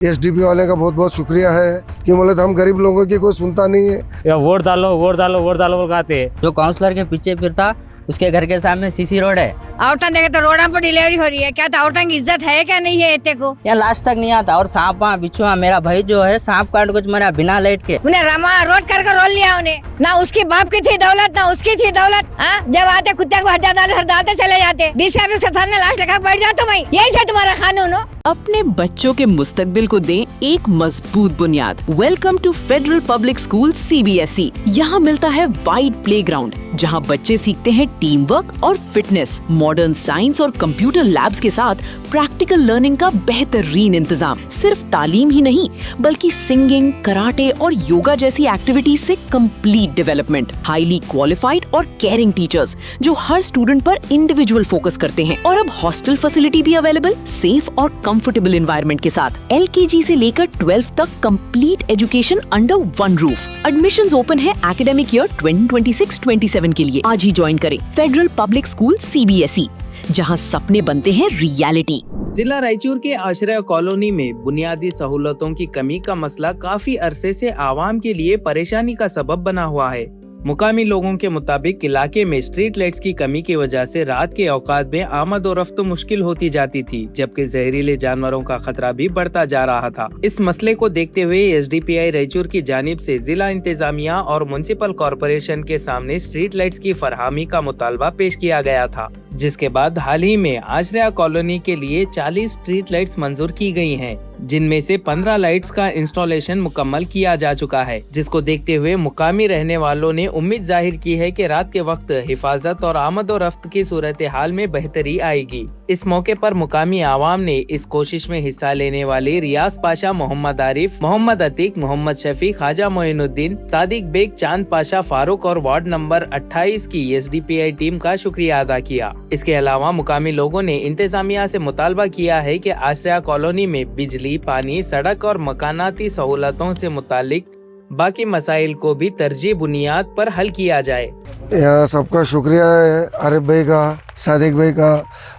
SDP वाले का बहुत बहुत शुक्रिया है कि बोले तो हम गरीब लोगों की कोई सुनता नहीं है। या वोट डालो वोट डालो वोट डालो बोल कहते। जो काउंसलर के पीछे फिरता उसके घर के सामने सीसी रोड है। औरतन देखे तो रोडा पर डिलीवरी हो रही है, क्या तो औरतन की इज्जत है क्या नहीं है इतने को? यहाँ लास्ट तक नहीं आता और सांप बिच्छू मेरा भाई जो है सांप काट कुछ मरा बिना लाइट के। उन्हें रमा रोड कर रोल लिया उन्हें, ना उसकी बाप की थी दौलत ना उसकी थी दौलत। जब आते कुत्ते को हटाते चले जाते, डीसी ऑफिस के सामने लाश लगा बैठ जाते भाई, यही है तुम्हारा कानून हो। अपने बच्चों के मुस्तकबिल को दें एक मजबूत बुनियाद। Welcome to Federal Public School CBSE। यहाँ मिलता है वाइड प्लेग्राउंड जहाँ बच्चे सीखते हैं टीम वर्क और फिटनेस, मॉडर्न साइंस और कंप्यूटर लैब्स के साथ प्रैक्टिकल लर्निंग का बेहतरीन इंतजाम। सिर्फ तालीम ही नहीं बल्कि सिंगिंग, कराटे और योगा जैसी एक्टिविटीज से कंप्लीट डेवलपमेंट। हाईली क्वालिफाइड और केयरिंग टीचर्स जो हर स्टूडेंट पर इंडिविजुअल फोकस करते हैं। और अब हॉस्टल फैसिलिटी भी अवेलेबल, सेफ और कंफर्टेबल एनवायरनमेंट के साथ। LKG से लेकर 12 तक complete education under one roof. Admissions open है एकेडमिक ईयर 2026-27 के लिए। आज ही ज्वाइन करें फेडरल पब्लिक स्कूल CBSE, जहां सपने बनते हैं रियलिटी। जिला रायचूर के आश्रय कॉलोनी में बुनियादी सहूलतों की कमी का मसला काफी अरसे से आवाम के लिए परेशानी का सबब बना हुआ है। मुकामी लोगों के मुताबिक इलाके में स्ट्रीट लाइट्स की कमी की वजह से रात के औकात में आमद और रफ्त मुश्किल होती जाती थी, जबकि जहरीले जानवरों का खतरा भी बढ़ता जा रहा था। इस मसले को देखते हुए SDPI रायचूर की जानिब से जिला इंतजामिया और म्युनिसिपल कॉरपोरेशन के सामने स्ट्रीट लाइट्स की फरहमी का मुतालबा पेश किया गया था, जिसके बाद हाल ही में आश्रय कॉलोनी के लिए 40 स्ट्रीट लाइट्स मंजूर की गई हैं, जिनमें से 15 लाइट्स का इंस्टॉलेशन मुकम्मल किया जा चुका है, जिसको देखते हुए मुकामी रहने वालों ने उम्मीद जाहिर की है कि रात के वक्त हिफाजत और आमद और रफ्त की सूरत हाल में बेहतरी आएगी। इस मौके पर मुकामी आवाम ने इस कोशिश में हिस्सा लेने वाले रियाज पाशा, मोहम्मद आरिफ, मोहम्मद अतीक, मोहम्मद शफी, ख्वाजा मोइनुद्दीन, तादिक बेग, चांद पाशा, फारूक और वार्ड नंबर 28 की SDPI टीम का शुक्रिया अदा किया। इसके अलावा मुकामी लोगों ने इंतजामिया से मुतालबा किया है कि आश्रय कॉलोनी में बिजली, पानी, सड़क और मकानाती सहूलतों से मुतालिक बाकी मसाइल को भी तरजीह बुनियाद पर हल किया जाए। यहाँ सबका शुक्रिया है, आरिफ भाई का, सादिक भाई का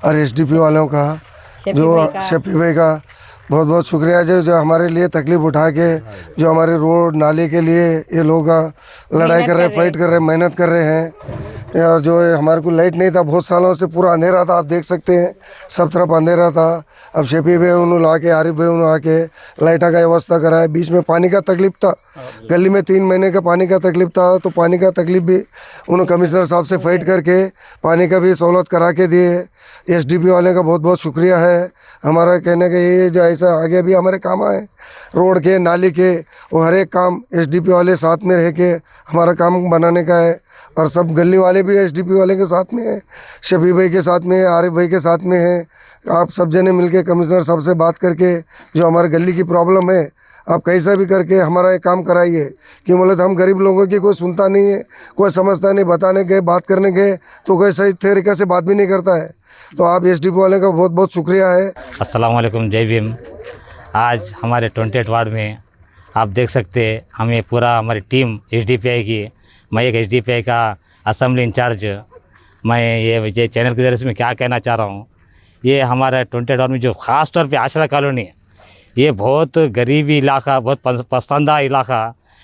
और SDP वालों का, जो शफी भाई का बहुत बहुत शुक्रिया है, जो हमारे लिए तकलीफ उठा के जो हमारे रोड नाले के लिए ये लोग लड़ाई कर रहे हैं, फाइट कर रहे हैं, मेहनत कर रहे हैं। और जो हमारे को लाइट नहीं था बहुत सालों से, पूरा अंधेरा था, आप देख सकते हैं सब तरफ अंधेरा था। अब शफी भाई उन्होंने ला के, आरिफ भाई उन्होंने आके लाइट का व्यवस्था करा है। बीच में पानी का तकलीफ था, गली में 3 महीने का पानी का तकलीफ था, तो पानी का तकलीफ भी उन्होंने कमिश्नर साहब से फाइट करके पानी का भी सहूलत करा के दिए। SDP वाले का बहुत बहुत शुक्रिया है। हमारा कहने का ये जो ऐसा आगे भी हमारे काम आए, रोड के, नाली के, वो हर एक काम SDP वाले साथ में रह के हमारा काम बनाने का है। और सब गली वाले भी SDP वाले के साथ में है, शफी भाई के साथ में है, आरिफ भाई के साथ में है। आप सब जने मिलके कमिश्नर साहब से बात करके जो हमारे गली की प्रॉब्लम है आप कैसा भी करके हमारा ये काम कराइए। क्यों बोले तो हम गरीब लोगों की कोई सुनता नहीं है, कोई समझता नहीं, बताने गए, बात करने गए तो कोई सही तरीके से बात भी नहीं करता है। तो आप SDP वाले का बहुत बहुत शुक्रिया है। अस्सलाम वालेकुम, जय भीम। आज हमारे 28 वार्ड में आप देख सकते हैं, हमें पूरा हमारी टीम SDPI की, मैं एक SDPI का असेंबली इंचार्ज, मैं ये चैनल के ज़रिए से मैं क्या कहना चाह रहा हूँ, ये हमारा 28 वार्ड में जो ख़ास तौर पे आश्रय कॉलोनी है, ये बहुत गरीबी इलाका, बहुत पसंदा इलाका।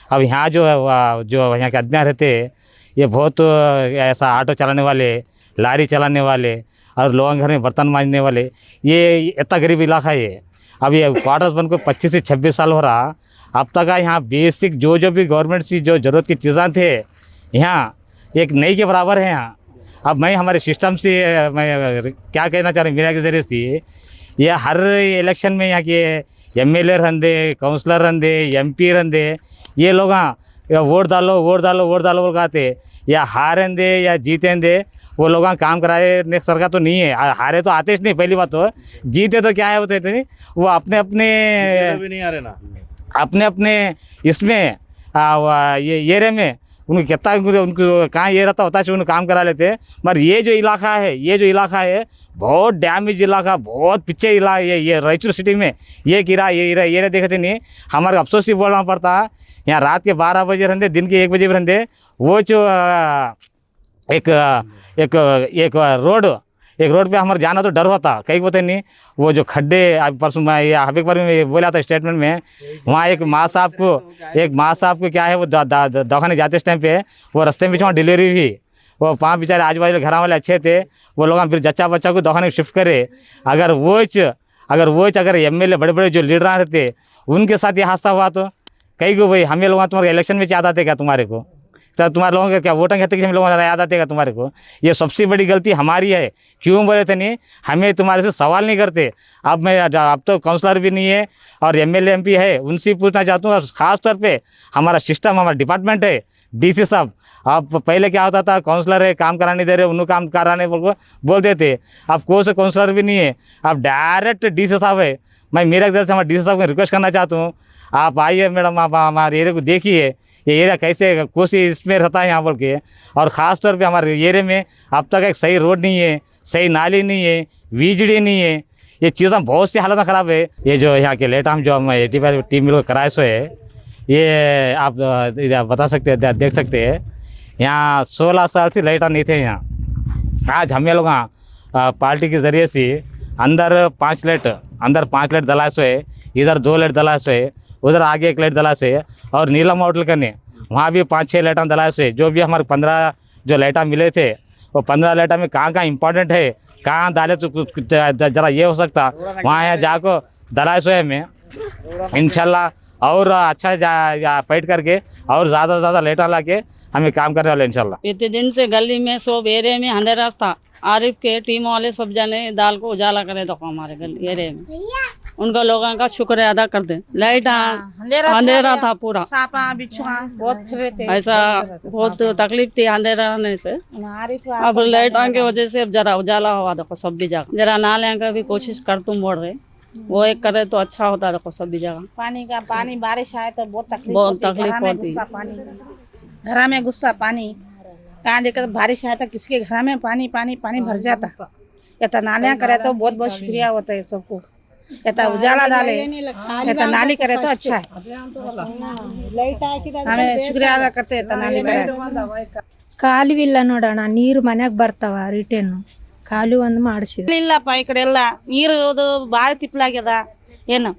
अब यहाँ जो यहाँ के आदमी रहते हैं, ये बहुत ऐसा ऑटो चलाने वाले, लारी चलाने वाले और लोगों के घर में बर्तन मांजने वाले, ये इतना गरीब इलाका है। अब ये क्वार्टर्स बन को 25 से 26 साल हो रहा। अब तक यहाँ बेसिक जो भी गवर्नमेंट की जो ज़रूरत की चीज़ें थे यहाँ एक नई के बराबर है यहाँ। अब मैं हमारे सिस्टम से मैं क्या कहना चाह रहा हूँ, मीडिया के ज़रिए से, ये हर इलेक्शन में यहाँ के MLA रहंदे, काउंसलर रहंदे, MP रहंदे, ये लोग वोट डालो वोट डालो वोट डालो बोल कहते, या हारेंदे या जीतेंदे, वो लोग काम कराए नेक्स्ट सरकार तो नहीं है। हारे तो आते ही नहीं, पहली बात तो जीते तो क्या है होते नहीं, वो अपने अपने भी नहीं आ रहे ना, अपने अपने इसमें ये एरिया में उनको कितना उनको कहाँ ये रहता होता है उनको काम करा लेते हैं। मगर ये जो इलाका है बहुत डैमेज इलाका, बहुत पीछे इलाका, ये रायचूर सिटी में ये एरिया देखते नहीं। हमारे अफसोस भी बोलना पड़ता है, यहाँ रात के 12 बजे रहते, दिन के 1 बजे भी रहते, वो जो एक रोड एक रोड पे हमारे जाना तो डर होता, कहीं होते नहीं। वो जो खड्डे, परसों मैं ये हबीब पर में बोला था स्टेटमेंट में, वहाँ एक माँ साहब को क्या है, वो दवाखाने जाते इस टाइम पे वो रास्ते में वहाँ डिलीवरी हुई। वो 5 बेचारे आजू बाजू घर वाले अच्छे थे, वो लोग फिर जच्चा बच्चा को दवाखाने शिफ्ट करे। अगर MLA बड़े बड़े जो लीडर रहते उनके साथ ये हादसा हुआ तो कहीं को भाई हमें लोग तुम्हारे इलेक्शन में याद आते क्या तुम्हारे को? तो तुम्हारे लोगों के क्या वोटिंग कहते कि हम लोगों को याद आते क्या तुम्हारे को? ये सबसे बड़ी गलती हमारी है। क्यों बोले थे नहीं, हमें तुम्हारे से सवाल नहीं करते। अब तो काउंसलर भी नहीं है और MLA MP है, उनसे पूछना चाहता हूँ। और ख़ास तौर पे हमारा सिस्टम, हमारा डिपार्टमेंट है, DC साहब। अब पहले क्या होता था, काउंसलर है काम कराने दे रहे, उन्होंने काम कराने बोलते थे। अब कोई से काउंसलर भी नहीं है, अब डायरेक्ट DC साहब है। मैं मेरे घर से हमारे DC साहब को रिक्वेस्ट करना चाहता हूँ, आप आइए मैडम, आप हमारे एरिया को देखिए, ये एरिया कैसे कोसी इसमें रहता है यहाँ बोल के। और ख़ास तौर पे हमारे एरिया में अब तक एक सही रोड नहीं है, सही नाली नहीं है, बिजली नहीं है, ये चीज़ें बहुत सी हालत ख़राब है। ये जो यहाँ के लेट हम जो हम 85 टीम मिल कराए सो है, ये आप बता सकते हैं, देख सकते हैं। यहाँ 16 साल से लाइट नहीं थे यहाँ। आज हमें लोग पार्टी के ज़रिए से अंदर 5 लाइट दलाए सो है, इधर 2 लाइट दलाए सो है, उधर आगे 1 लाइट दलाए सो है। और नीलम होटल करने वहाँ भी 5-6 लाइटा दलाए सो है। जो भी हमारे 15 जो लाइटा मिले थे, वो 15 लाइटा में कहाँ इंपॉर्टेंट है, कहाँ डाले तो कुछ ज़रा ये हो सकता, वहाँ यहाँ जाको दलाए सो है। मैं इंशाल्लाह और अच्छा फाइट करके और ज़्यादा लाइटा ला के हमें काम करने वाले इंशाल्लाह। इतने दिन से गली में सब एरिया में अंधेरा था। आरिफ के टीम वाले सब जने दाल को उजाला करे तो हमारे गली एरिया में उनका लोगों का शुक्रिया अदा कर दे। लाइट अंधेरा था पूरा, सांपा बिच्छुआ बहुत फिरे थे, ऐसा बहुत तकलीफ थी अंधेरा रहने से। अब लाइट की वजह से अब जरा उजाला हुआ, देखो सब भी जगह। जरा नाले का भी कोशिश कर तुम बोल रहे, वो एक करे तो अच्छा होता। देखो सब भी जगह पानी बारिश आए तो बहुत तकलीफ होती। घर में गुस्सा पानी कहाँ देखकर बारिश आया था, किसके घर में पानी भर जाता। या नालियाँ करे तो बहुत शुक्रिया होता है सबको। या उजाला डाले या नाली करे तो अच्छा है, हमें शुक्रिया अदा करते हैं नाली करे। ಕಾಲುವಿಲ್ಲ ನೋಡೋಣ, ನೀರು ಮನೆಗೆ ಬರ್ತಾವ ರಿಟರ್ನ್ ಕಾಲು ಒಂದು ಮಾಡಿಸಿದ ಇಲ್ಲಪ್ಪ ಈ ಕಡೆ ಎಲ್ಲ ನೀರು ಭಾರಿ ತಿಪ್ಪಲಾಗ್ಯದ. ಏನು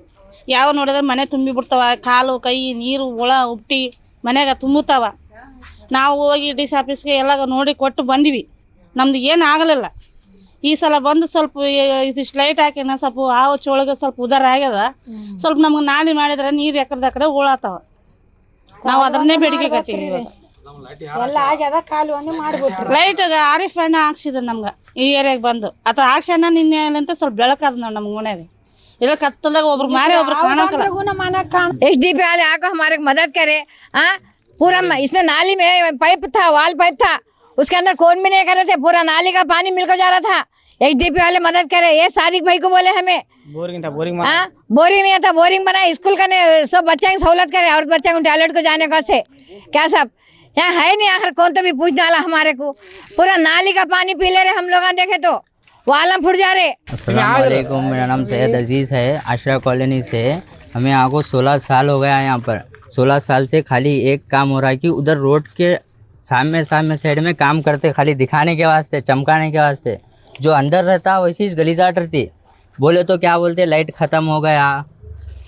ಯಾವ ನೋಡಿದ್ರೆ ಮನೆ ತುಂಬಿ ಬಿಡ್ತಾವ, ಕಾಲು ಕೈ ನೀರು ಒಳ ಉಪ್ಟಿ ಮನೆಗೆ ತುಂಬುತ್ತಾವ. ನಾವು ಹೋಗಿ DC ಆಫೀಸ್ಗೆ ಎಲ್ಲ ನೋಡಿ ಕೊಟ್ಟು ಬಂದಿವಿ, ನಮ್ದು ಏನು ಆಗಲಿಲ್ಲ. ಈ ಸಲ ಬಂದು ಸ್ವಲ್ಪ ಇದಿಷ್ಟು ಲೈಟ್ ಹಾಕಿನ ಸ್ವಲ್ಪ ಹಾವು ಚೋಳಗೆ ಸ್ವಲ್ಪ ಉದಾರ ಆಗ್ಯದ. ಸ್ವಲ್ಪ ನಮ್ಗೆ ನಾಲಿ ಮಾಡಿದ್ರೆ ನೀರು ಎಕಡೆ ಕಡೆ ಉಳಾತಾವ. ನಾವು ಅದನ್ನೇ ಬೇಡಿಕೆ ಕತ್ತೀವಿ. ಎಲ್ಲ ಆಗ್ಯದ, ಕಾಲು ಒಂದು ಮಾಡ್ಬಿಟ್ರು. ಲೈಟ್ ಆರಿಫ್ ಅಣ್ಣ ಹಾಕ್ಸಿದ ನಮ್ಗೆ ಈ ಏರಿಯಾಗೆ ಬಂದು, ಅಥವಾ ಹಾಕ್ಸಣ್ಣ ನಿನ್ನೆ ಅಂತ ಸ್ವಲ್ಪ ಬೆಳಕದ ನೋಡಿ ನಮ್ಮ ಮನೆಗೆ. ಇಲ್ಲ ಕತ್ತಲ್ದಾಗ ಒಬ್ರು ಮಾರಿ ಒಬ್ರು ಕಾಣಕಲ್ಲ. SDP वाले आकर हमारे मदद करे। हाँ, पूरा इसमें नाली में पाइप था, वाल पाइप था, उसके अंदर कौन भी नहीं कर रहे थे, पूरा नाली का पानी मिलकर जा रहा था। SDP वाले मदद करे। ये सादिक भाई को बोले हमें बोरिंग नहीं था, बोरिंग बना, स्कूल का सब बच्चा की सहूलत करे और बच्चा को टॉयलेट को जाने का से क्या सब यहाँ है नहीं। आखिर कौन तो भी पूछ डाला हमारे को, पूरा नाली का पानी पी ले रहे हम लोग, देखे तो वालम फुट जा रहे। अस्सलाम वालेकुम, मेरा नाम सैयद अजीज़ है, आशरा कॉलोनी से। हमें यहाँ को 16 साल हो गया है। यहाँ पर 16 साल से खाली एक काम हो रहा है कि उधर रोड के सामने साइड में काम करते, खाली दिखाने के वास्ते, चमकाने के वास्ते। जो अंदर रहता वैसी गलीजाट रहती। बोले तो क्या बोलते, लाइट ख़त्म हो गया,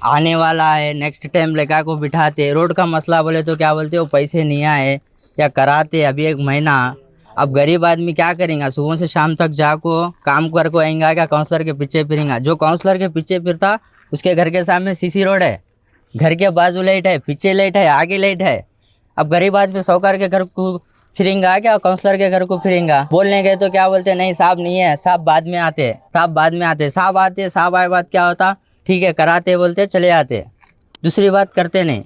आने वाला है, नेक्स्ट टाइम लड़का को बिठाते। रोड का मसला बोले तो क्या बोलते, वो पैसे नहीं आए या कराते अभी 1 महीना। अब गरीब आदमी क्या करेंगे, सुबह से शाम तक जाको काम कर को आएंगा क्या, काउंसलर के पीछे फिरेंगा। जो काउंसलर के पीछे फिरता उसके घर के सामने CC रोड है, घर के बाजू लाइट है, पीछे लाइट है, आगे लाइट है। अब गरीब आदमी साहूकार के घर को फिरेंगा क्या, काउंसलर के घर को फिरेंगा। बोलने गए तो क्या बोलते, नहीं साहब नहीं है, साहब बाद में आते, साहब आए बात क्या होता, ठीक है कराते बोलते चले आते, दूसरी बात करते नहीं।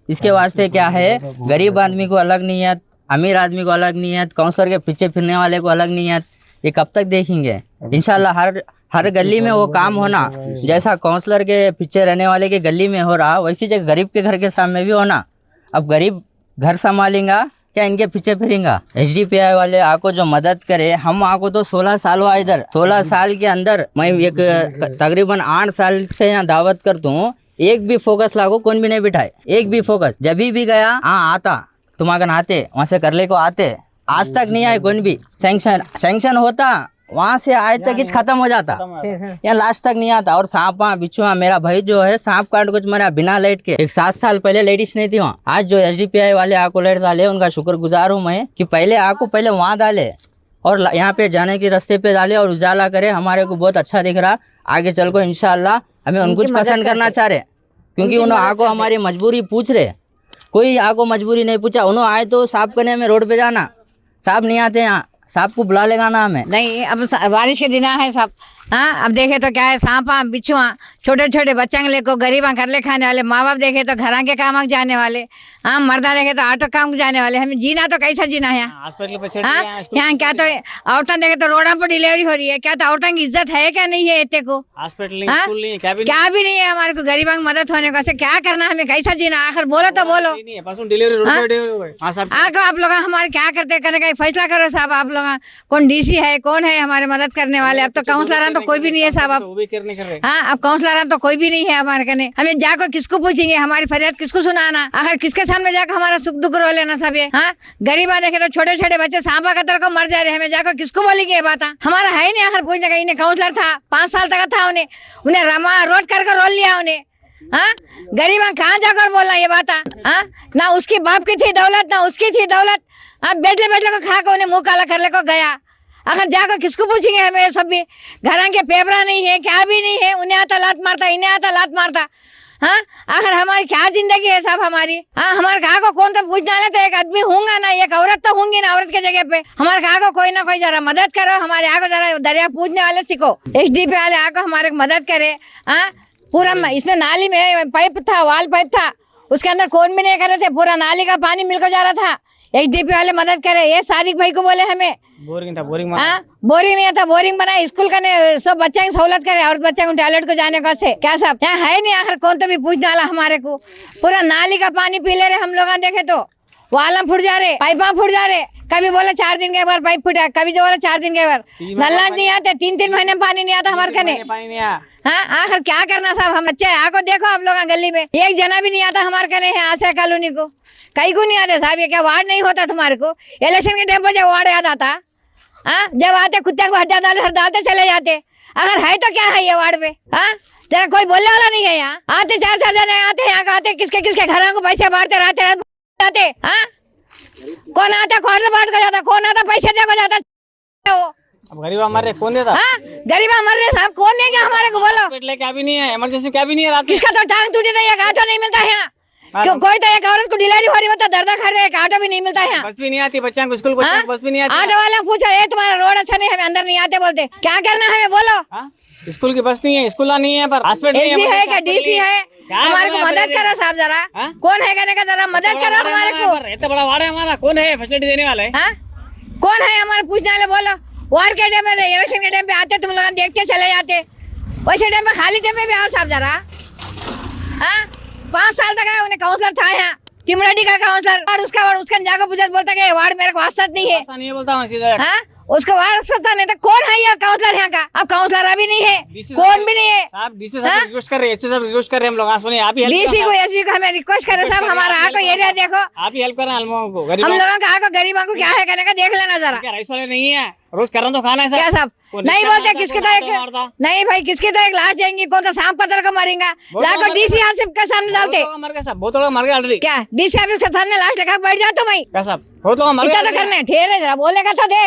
इसके वास्ते क्या है, गरीब आदमी को अलग नीयत, अमीर आदमी को अलग नीयत, काउंसलर के पीछे फिरने वाले को अलग नीयत। ये कब तक देखेंगे? इंशाल्लाह हर गली में वो काम होना, जैसा काउंसलर के पीछे रहने वाले के गली में हो रहा, वैसी जगह गरीब के घर के सामने भी होना। अब गरीब घर संभालेगा क्या, इनके पीछे फिरेंगा? HDPI वाले आपको जो मदद करे, हम आपको तो 16 साल हुआ इधर। 16 साल के अंदर मैं एक तकरीबन 8 साल से यहाँ दावत करता हूँ, एक भी फोकस लागू कौन भी नहीं बिठाए, एक भी फोकस। जब भी गया हाँ आता तुम्हारा आते, वहाँ से करले को आते, आज तक नहीं आए कौन भी। सैंक्शन होता वहाँ से आज तक कुछ खत्म हो जाता, यहाँ लास्ट तक नहीं आता। और सांपा बिच्छुआ, मेरा भाई जो है सांप काट कुछ मरा बिना लाइट के। एक 7 साल पहले लाइट नहीं थी वहाँ। आज जो SDPI वाले आको लाइट डाले, उनका शुक्रगुजार हूँ मैं कि पहले आको पहले वहाँ डाले और यहाँ पे जाने के रास्ते पे डाले और उजाला करे। हमारे को बहुत अच्छा दिख रहा। आगे चल को इंशाल्लाह हमें उनको कुछ पसंद करना चाह रहे, क्योंकि उन्होंने आको हमारी मजबूरी पूछ रहे। कोई आको मजबूरी नहीं पूछा। उन्होंने आए तो साफ करने में रोड पे जाना, साफ नहीं आते यहाँ, साफ को बुला लेगा ना हमें। नहीं, अब बारिश के दिन है सब। हाँ, अब देखे तो क्या है, सांपा बिच्छुआ, छोटे छोटे बच्चे लेको गरीबा कर ले खाने वाले, माँ बाप देखे तो घर के काम जाने वाले, हाँ मर्दा देखे तो ऑटो काम जाने वाले। हमें जीना तो कैसा जीना है यहाँ? यहाँ क्या तो औरतें देखे तो रोडों पर डिलीवरी हो रही है। क्या तो औरतों की इज्जत है क्या नहीं है इतने को? क्या भी नहीं है हमारे को गरीबों की मदद होने को। क्या करना हमें, कैसा जीना? आखिर बोलो तो बोलो। आकर आप लोग हमारे क्या करते करने का फैसला करो साहब। आप लोग कौन DC है, कौन है हमारे मदद करने वाले? अब तो काउंसलर तो कोई भी नहीं है साहब। अब हाँ, अब काउंसलर तो कोई भी नहीं है हमारे कने। हमें जाकर किसको पूछेंगे, हमारी फरियाद किसको सुनाना? आखिर किसके सामने जाकर हमारा सुख दुख रो लेना सब ये? हाँ, गरीबा देखे तो छोटे छोटे बच्चे सांपा कतर को मर जा रहे हैं। हमें जाकर किसको बोलेंगे ये बात? हमारा है नहीं आखिर पूछने का। इन्हें काउंसलर था 5 साल तक था, उन्हें रमा रोड कर रोल लिया उन्हें। हाँ, गरीबा कहाँ जाकर बोलना ये बात? हाँ, ना उसकी बाप की थी दौलत, ना उसकी थी दौलत। हाँ, बेचले को खा कर उन्हें मुंह काला कर ले को गया। अगर जाकर किसको पूछेंगे हमें? ये सब भी घर के पेपरा नहीं है, क्या भी नहीं है। उन्हें आता लात मारता, इन्हें आता लात मारता। हाँ, आखिर हमारी क्या जिंदगी है साहब हमारी? हाँ, हमारे कहा को कौन तो पूछना ले, तो एक आदमी होंगे ना, एक औरत तो होंगी ना औरत के जगह पे। हमारे कहा को कोई ना कोई जरा मदद करो, हमारे आगे जरा दरिया पूछने वाले सीखो। SDP वाले आको हमारे मदद करे। हाँ, पूरा इसमें नाली में पाइप था, वाल पाइप था, उसके अंदर कौन भी नहीं कर रहे थे। पूरा नाली का पानी मिलकर जा रहा था। SDP वाले मदद करे। ये सादिक भाई को बोले हमें बोरिंग था, बोरिंग नहीं था, बोरिंग बनाए। स्कूल का सब बच्चे की सहूलत करे और बच्चे को टॉयलेट को जाने का से क्या साहब यहाँ है नहीं। आखिर कौन तो भी पूछ डाला हमारे को। पूरा नाली का पानी पी ले रहे हम लोग। देखे तो वाला फुट जा रहे, पाइपा फुट जा रहे। कभी बोले 4 दिन के बार पाइप फुटा, कभी जो बोले 4 दिन के बार। नल्ला नहीं आते, 3 महीने पानी नहीं आता हमारे कने। हाँ, आखिर क्या करना साहब? हम बच्चे आको देखो आप लोग गली में एक जना भी नहीं आता हमारे कने है आश्रय कॉलोनी को। कहीं को नहीं आते साहब। ये क्या वार्ड नहीं होता तुम्हारे को? इलेक्शन के टाइम पर जब वार्ड याद आता, हाँ जब आते कुत्ते को हटा डालते चले जाते। अगर है तो क्या है ये वार्ड में? हाँ, जरा कोई बोलने वाला नहीं है यहाँ। आते 4 जने आते यहाँ आते, किसके किसके घरों को पैसे बांटते रहते जाते। हाँ, कौन आता कौन बांट कर जाता, कौन आता पैसे दे को जाता। अब गरीबा मर रहे कौन देता? हाँ, गरीबा मर रहे साहब, कौन देगा हमारे को? बोलो। क्या भी नहीं है, इमरजेंसी क्या भी नहीं है रात में। किसका तो टांग टूटे नहीं है, ऑटो नहीं मिलता है यहाँ। कोई तो एक औरत को डिलीवरी हो रही होता, दर्द खा रहे, एक ऑटो भी नहीं मिलता है। बस भी नहीं आती बच्चों को, स्कूल बच्चों को बस भी नहीं आती। ऑटो वाला पूछा ये तुम्हारा रोड अच्छा नहीं, हमें अंदर नहीं आते बोलते। क्या करना है बोलो? स्कूल की बस नहीं है, स्कूल नहीं है, पर हॉस्पिटल है क्या? DC है? हमारे को मदद करो साहब जरा। कौन है कहने का, जरा मदद करो हमारे को। इतना बड़ा वार्ड है हमारा, कौन है फैसिलिटी देने वाला है? कौन है हमारे पूछने वाले? बोलो। वार्ड के टाइम में, इलेक्शन के टाइम पे आते, तुम लोग देख के चले जाते। वैसे टाइम में खाली टाइम में भी आओ साहब जरा। हाँ, 5 साल तक उन्हें काउंसलर था यहाँ, तिमराडी का काउंसलर। और उसका जाकर पूछा, बोलता कि वार्ड मेरे को वास्ता नहीं है। नहीं बोलता हूँ सीधा। हाँ, उसका वार्ड सत्ता नहीं था। कौन है ये काउंसलर यहाँ का? अब काउंसलर अभी नहीं है, कौन भी नहीं है। साहब DC साहब रिक्वेस्ट कर रहे हैं, सब रिक्वेस्ट कर रहे हैं हम लोग। सुनिए, आप ही DC को SB को हमें रिक्वेस्ट कर रहे साहब, हमारा आको एरिया देखो। आप ही हेल्प करें हम लोगों को, हम लोगों का आको गरीबों को क्या है कहने का देख लेना जरा। राइस वाले नहीं है, रोज करना तो खाना है क्या साहब? नहीं बोलते किसके तो एक नहीं भाई, किसके तो एक लाश जाएंगी, कौन सा सांप पत्थर को मारेगा, लाखों DC आसिफ के सामने डालते। बहुत लोग मर गए ऑलरेडी। क्या DC आसिफ के सामने लाश लगा बैठ जा तुम? बहुत लोग मर गए। इतना तो करने ठेरे जरा बोलने का तो दे।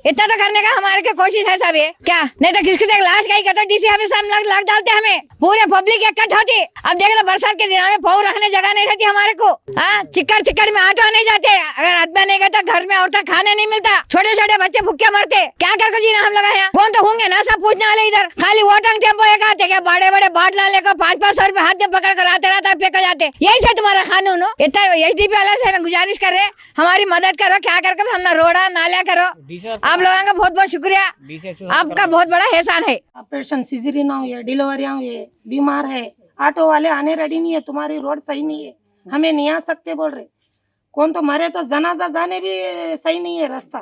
इतना तो करने का हमारे की कोशिश है सब ये। क्या नहीं तो किसकी तो लाश गई तो DC ऑफिस सामने लग डालते हमें। पूरे पब्लिक इकट्ठ होती। अब देख लो बरसात के दिनों में पाँव रखने जगह नहीं रहती हमारे को। हाँ, चिक्कड़ में ऑटो नहीं जाते। अगर आदमी नहीं गया तो घर में औरतें खाने नहीं मिलता, छोटे छोटे बच्चे भूखे मरते। क्या कर जीना हम लोग यहाँ? कौन तो होंगे ना सब पूछने वाले इधर। खाली वोटिंग टेम्पो एक आते, क्या बड़े बड़े बाटला लेकर 500-500 रुपए हाथ में पकड़ कर आते रहता है, फेंका जाते। यही से तुम्हारा कानून हो। इतना SDP वाला से हमें गुजारिश कर रहे, हमारी मदद करो। क्या करके हम रोड़ा नाला करो। आप लोगों का बहुत बहुत शुक्रिया, आपका बहुत बड़ा एहसान है। ऑपरेशन सिजेरियन हुए, डिलीवरियां हुए, बीमार है, ऑटो वाले आने रेडी नहीं है, तुम्हारी रोड सही नहीं है, हमें नहीं आ सकते बोल रहे। कौन तो मरे तो जनाजा जाने भी सही नहीं है रास्ता,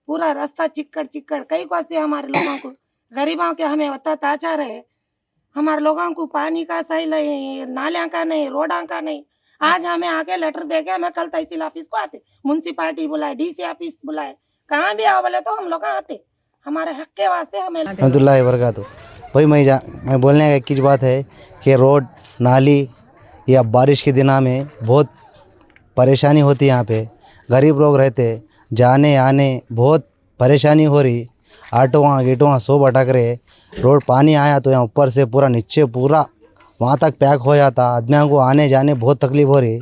पूरा रास्ता चिक्कड़ कई को से हमारे लोगों को, गरीबों के हमें अत्याचार है। हमारे लोगों को पानी का सही नहीं, नालियाँ का नहीं, रोडा का नहीं। आज हमें आके लेटर दे के हमें कल तहसील ऑफिस को आते, म्यूनसिपालिटी बुलाए, DC ऑफिस बुलाए, कहाँ भी आओ बोले तो हम लोग आते। हमारे हक के वास्ते हमें रहमतुल्लाहि वबरकातुहू। वही मैं बोलने का एक ही बात है कि रोड नाली या बारिश के दिनों में बहुत परेशानी होती है। यहाँ पे गरीब लोग रहते, जाने आने बहुत परेशानी हो रही। ऑटो वहाँ गेटो वहाँ सब अटक रहे। रोड पानी आया तो यहाँ ऊपर से पूरा नीचे पूरा वहाँ तक पैक हो जाता। आदमियों को आने जाने बहुत तकलीफ हो रही।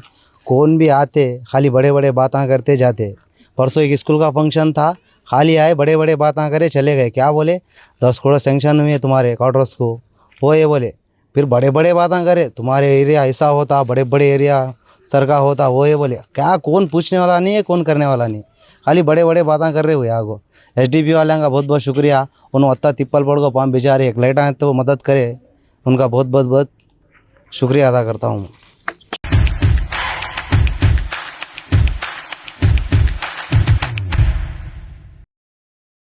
कौन भी आते खाली बड़े बड़े बातें करते जाते। परसों एक स्कूल का फंक्शन था, खाली आए बड़े बड़े बातें करे चले गए। क्या बोले 10 करोड़ सेंक्शन हुए तुम्हारे क्वार्टर्स को, वो ये बोले। फिर बड़े बड़े बातें करे तुम्हारे एरिया ऐसा होता, बड़े बड़े एरिया सरका होता, वो ये बोले। क्या कौन पूछने वाला नहीं है, कौन करने वाला नहीं, खाली बड़े बड़े बातें कर रहे हुए आगो। SDP वाले का बहुत बहुत शुक्रिया। उन्होंने अत्ता तिप्पल पड़ को पाम बेचारे एक लाइट आए तो मदद करे, उनका बहुत बहुत बहुत शुक्रिया अदा करता हूँ।